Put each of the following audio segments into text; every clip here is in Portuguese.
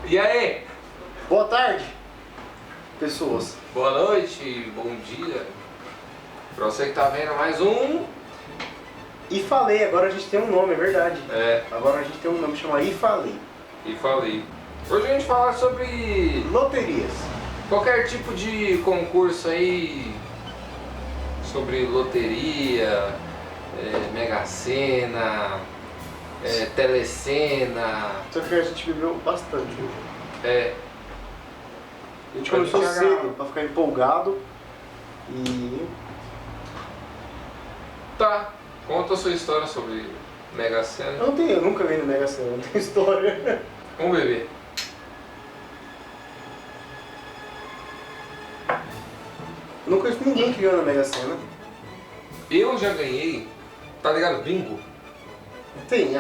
E aí? Boa tarde, pessoas. Boa noite, bom dia. Pra você que tá vendo mais um... E falei, agora a gente tem um nome, é verdade. É, Agora a gente tem um nome, chama E falei. e falei. Hoje a gente fala sobre Loterias. qualquer tipo de concurso aí. Sobre loteria, Mega Sena, Telecena. Só que a gente bebeu bastante hoje. É, A gente Pra começou gente cedo pra ficar empolgado. E tá. Conta a sua história sobre Mega Sena. eu nunca vi no Mega Sena, não tenho história. Vamos beber. Eu não conheço ninguém que ganhou na Mega Sena. Eu já ganhei, tá ligado? Bingo. Tem,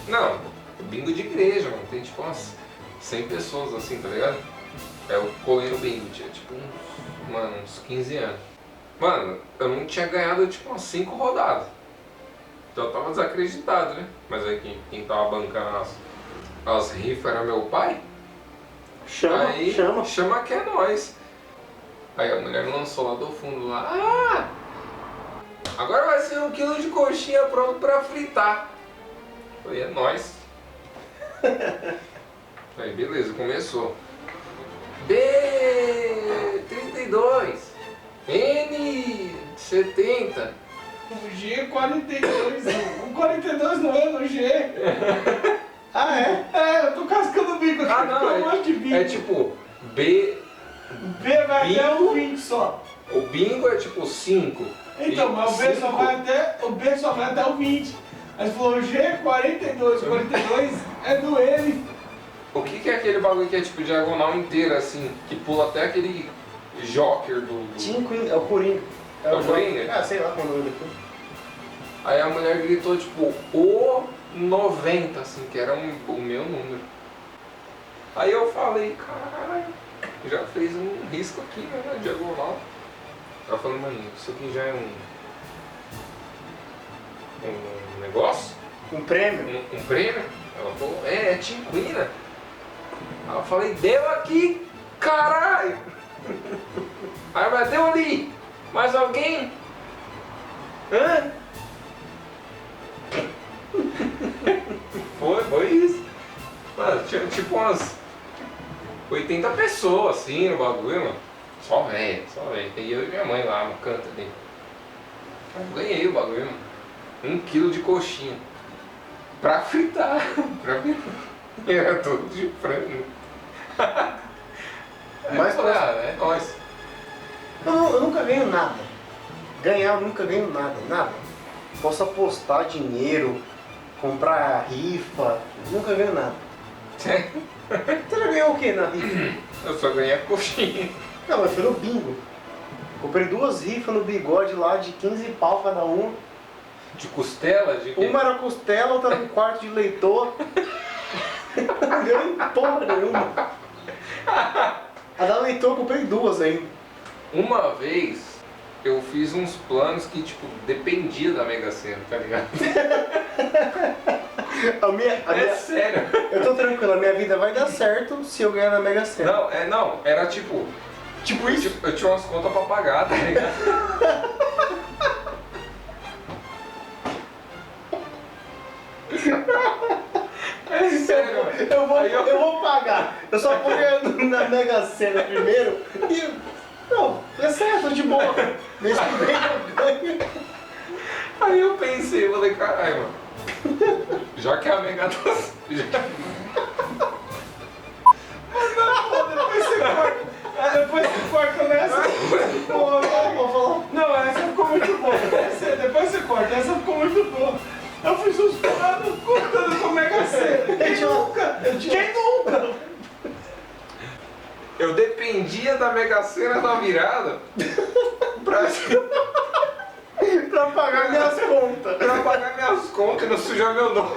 Não, bingo de igreja, mano. Tem tipo umas 100 pessoas assim, tá ligado? Eu colei no bingo, tinha tipo uns 15 anos. Mano, eu não tinha ganhado tipo umas 5 rodadas. Então eu tava desacreditado, né? Mas aí quem tava bancando as rifas era meu pai. Chama, Aí, chama que é nós. Aí a mulher lançou lá do fundo lá. Ah! Agora vai ser 1 quilo de coxinha pronto pra fritar. Falei, é nóis. Aí beleza, começou. B32 N70. O G42, o 42 não é no G. Ah, é? É, eu tô cascando o bico aqui, Ah porque eu não, gosto de bico. é tipo B. O B vai até bingo. o 20 só. O bingo é tipo 5. Então, mas o B só vai até o 20. Aí você falou G42, o 42 é do N. O que é aquele bagulho que é tipo diagonal inteira assim, que pula até aquele Joker do... Cinco, é o Coringa. É o Coringa? Ah, sei lá qual é o nome daqui. Aí a mulher gritou tipo o 90, assim, que era o meu número. Aí eu falei, caralho, já fez um risco aqui, né, na diagonal. Ela falou, mano, isso aqui já é um negócio? Um prêmio? Um prêmio? Ela falou, é tinquina. Aí eu falei, deu aqui, caralho! Aí ela deu ali, mais alguém? Hã? Foi isso. Mano, tinha tipo umas 80 pessoas assim no bagulho, mano. Só velho. E eu e minha mãe lá no canto ali. Eu ganhei o bagulho, mano. 1 quilo de coxinha. Pra fritar. Era tudo de frango. Aí Mas eu falei, é nóis. Eu nunca ganho nada. Ganhar eu nunca ganho nada, nada. Posso apostar dinheiro, comprar rifa, nunca ganho nada. Você já ganhou o que na rifa? Eu só ganhei a coxinha. Não, mas foi no bingo. Comprei 2 rifas no bigode lá de 15 pau cada uma. De costela? De quê? Uma era costela, outra era um quarto de leitor. Não deu em porra nenhuma. A da leitor eu comprei 2 ainda. Uma vez eu fiz uns planos que, tipo, dependia da Mega Sena, tá ligado? A minha, Sério. eu tô tranquilo, a minha vida vai dar certo se eu ganhar na Mega Sena. Não, era tipo. Tipo isso? Eu tinha umas contas pra pagar, tá ligado? É sério, velho. Eu vou pagar. Eu só vou ganhar na Mega Sena primeiro e. Não, é certo, de boa. Mês que vem eu ganho. Aí eu pensei, falei, caralho, mano. Já que a Mega tá. Depois você corta nessa. Pô, Vou falar. não, essa ficou muito boa. Depois você corta, essa ficou muito boa. Eu fiz uns planos contando com o Mega Sena. Quem nunca? Quem nunca? Eu dependia da Mega Sena da virada Pra pagar minhas contas. pra pagar minhas contas e não sujar meu nome.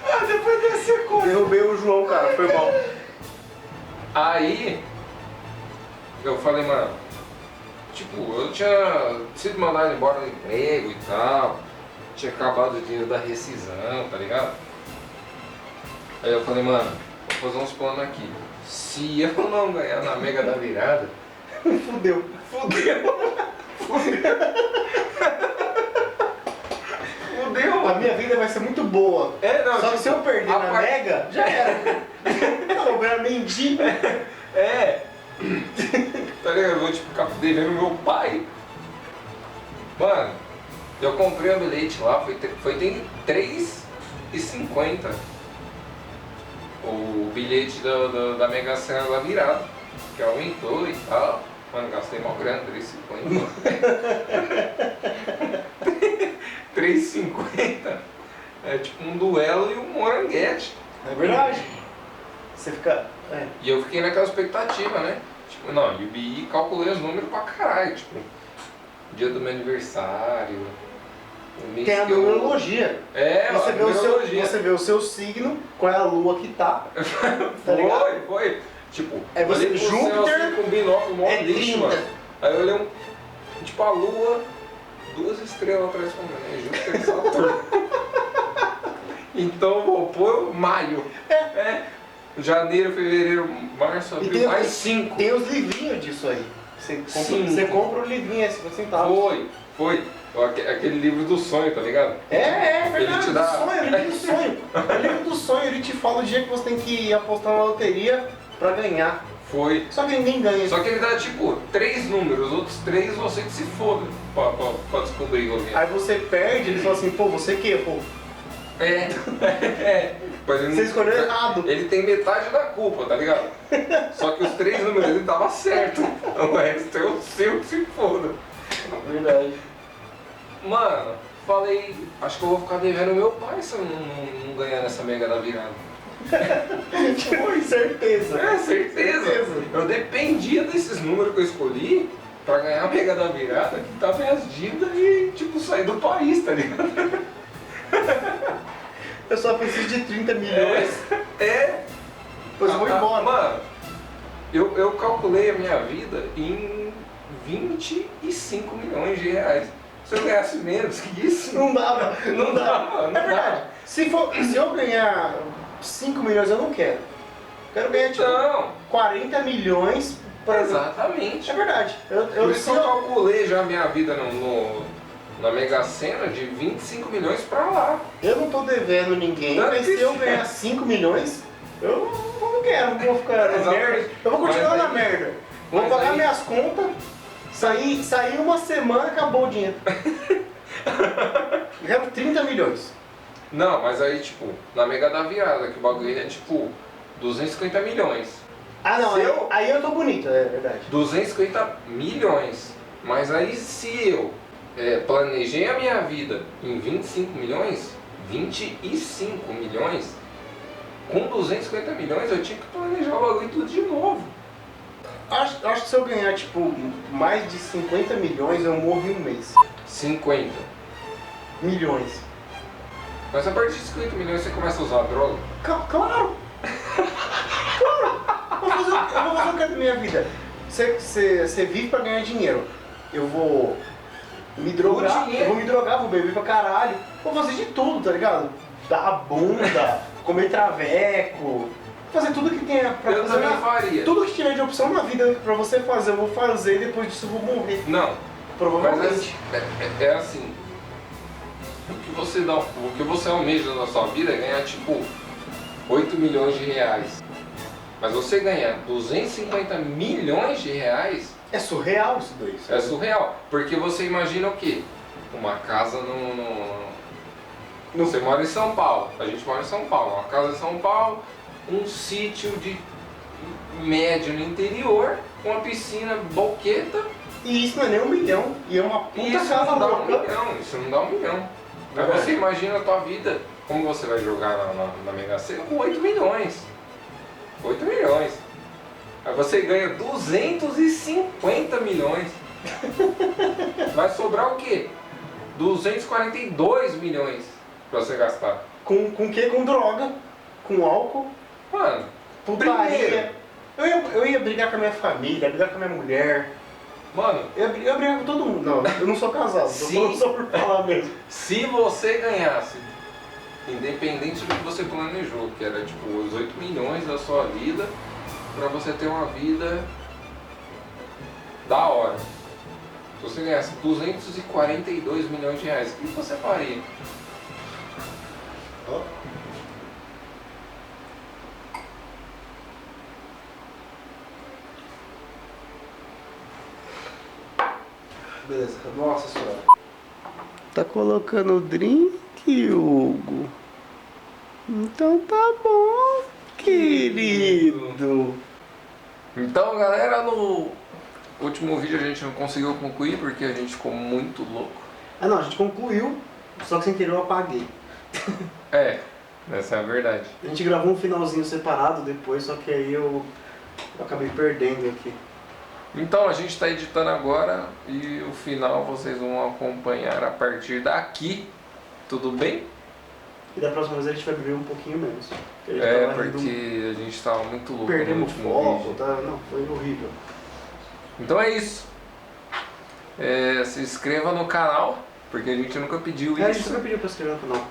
Ah, depois desse corta. Derrubei o João, cara, foi mal. Aí eu falei, mano, tipo, eu tinha sido mandado embora do emprego e tal. tinha acabado o dinheiro da rescisão, tá ligado? Aí eu falei, mano, vou fazer uns planos aqui. Se eu não ganhar na Mega da Virada, Fudeu. A minha vida vai ser muito boa. É, não, Só que se eu perder a na par- Mega, já era. Não, ganhar mendigo. É. Tá ligado? Eu vou tipo ficar devendo meu pai. Mano, eu comprei um bilhete lá, foi tem R$3,50. O bilhete da Mega Sena da Virada. Que aumentou e tal. Mano, gastei mó grana, R$3,50. É tipo um duelo e um moranguete. É verdade. Você fica. É. E eu fiquei naquela expectativa, né? Tipo, não, e calculei os números pra caralho, tipo, dia do meu aniversário, o mês Tem a que eu... numerologia. É, Você a vê, numerologia. você vê o seu signo, qual é a lua que tá. Tá ligado? Foi. Tipo, É você, olhei pro céu, Júpiter assim, com um binóculo mó é lixo, 30. mano. Aí eu olhei tipo, a lua, 2 estrelas atrás do né? Júpiter e Saturno. Então vou pôr maio. Janeiro, fevereiro, março, E abril, mais 5. tem os livrinhos disso aí. Você compra o livrinho, é 50 centavos. Foi. Aquele livro do sonho, tá ligado? É verdade, Ele te dá- do sonho, o livro do sonho. O livro do sonho, ele te fala o dia que você tem que apostar na loteria pra ganhar. Foi. Só que ninguém ganha. Só que ele dá tipo 3 números, os outros 3 você que se foda pra descobrir o Aí você perde, eles falam assim, pô, você que, pô. Mas ele Você não- escolheu errado. Ele tem metade da culpa, tá ligado? Só que os 3 números ele tava certo. O resto é o seu que se foda. Verdade. Mano, falei, acho que eu vou ficar devendo meu pai se eu não ganhar nessa Mega da Virada. Foi, certeza. É, certeza. Eu dependia desses números que eu escolhi pra ganhar a Mega da Virada, que tava minhas dívidas e, tipo, sair do país, tá ligado? Eu só preciso de 30 milhões. Depois eu vou embora. Mano, eu calculei a minha vida em 25 milhões de reais. Se eu ganhasse menos que isso, Não dava. Não dava. É verdade. Se eu ganhar 5 milhões, eu não quero. Quero ganhar tipo Não, 40 milhões pra. exatamente. É verdade. Por isso que eu calculei já a minha vida na Mega Sena de 25 milhões pra lá. Eu não tô devendo ninguém, Tanto mas que se eu sim. ganhar 5 milhões, eu não quero, não vou ficar na Exatamente. merda. Eu vou continuar Mas na aí- merda. Vou mas pagar aí- minhas contas, sair uma semana, acabou o dinheiro. Eu quero 30 milhões. Não, mas aí, tipo, na Mega da Virada, que o bagulho é, tipo, 250 milhões. Ah não, Se eu- aí eu tô bonito, é verdade. 250 milhões. Mas aí se eu planejei a minha vida em 25 milhões, 25 milhões, com 250 milhões eu tinha que planejar o bagulho tudo de novo. Acho que se eu ganhar, tipo, mais de 50 milhões, eu morro em um mês. 50. Milhões. Mas a partir de 50 milhões você começa a usar droga? Claro! Claro! Eu vou fazer o que da minha vida? Você vive pra ganhar dinheiro. Eu vou me drogar, vou beber pra caralho. Vou fazer de tudo, tá ligado? Dar a bunda, comer traveco, fazer tudo que tenha pra Eu fazer. também faria. Tudo que tiver de opção na vida pra você fazer, eu vou fazer e depois disso eu vou morrer. Não, Provavelmente. mas é assim. O que você almeja na sua vida é ganhar tipo 8 milhões de reais. Mas você ganhar 250 milhões de reais É surreal isso daí. é surreal. Porque você imagina o quê? Uma casa Você mora em São Paulo, a gente mora em São Paulo, uma casa em São Paulo, um sítio de médio no interior, com uma piscina boqueta. E isso não é nem 1 milhão. E é uma puta E isso casa não dá 1 louca. milhão, isso não dá 1 milhão. Aí Verdade. você imagina a tua vida, como você vai jogar na Mega Sena com 8 milhões. 8 milhões. Aí você ganha 250 milhões. Vai sobrar o quê? 242 milhões pra você gastar. Com que? Com droga, com álcool, Mano, putaria. primeiro, Eu ia brigar com a minha família, brigar com a minha mulher. Mano, Eu ia brigar com todo mundo. Não, eu não sou casado, tô Sim. falando só por falar mesmo. se você ganhasse, independente do que você planejou, que era tipo os 8 milhões da sua vida, pra você ter uma vida da hora. Se você ganhasse 242 milhões de reais, o que você faria? Ó. Beleza, nossa senhora. Tá colocando drink, Hugo? Então tá bom, querido. Então, galera, no último vídeo a gente não conseguiu concluir porque a gente ficou muito louco. Ah não, a gente concluiu, só que sem querer eu apaguei. É, essa é a verdade. A gente gravou um finalzinho separado depois, só que aí eu acabei perdendo aqui. Então a gente está editando agora e o final vocês vão acompanhar a partir daqui, tudo bem? E da próxima vez a gente vai beber um pouquinho menos. Porque a gente É, tava rindo, porque a gente estava muito louco no perdemos último foco, vídeo. tá? Não, foi horrível. Então é isso. Se inscreva no canal, porque a gente nunca pediu A gente isso. nunca pediu pra inscrever no canal.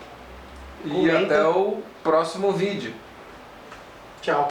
E Comenta. até o próximo vídeo. Tchau.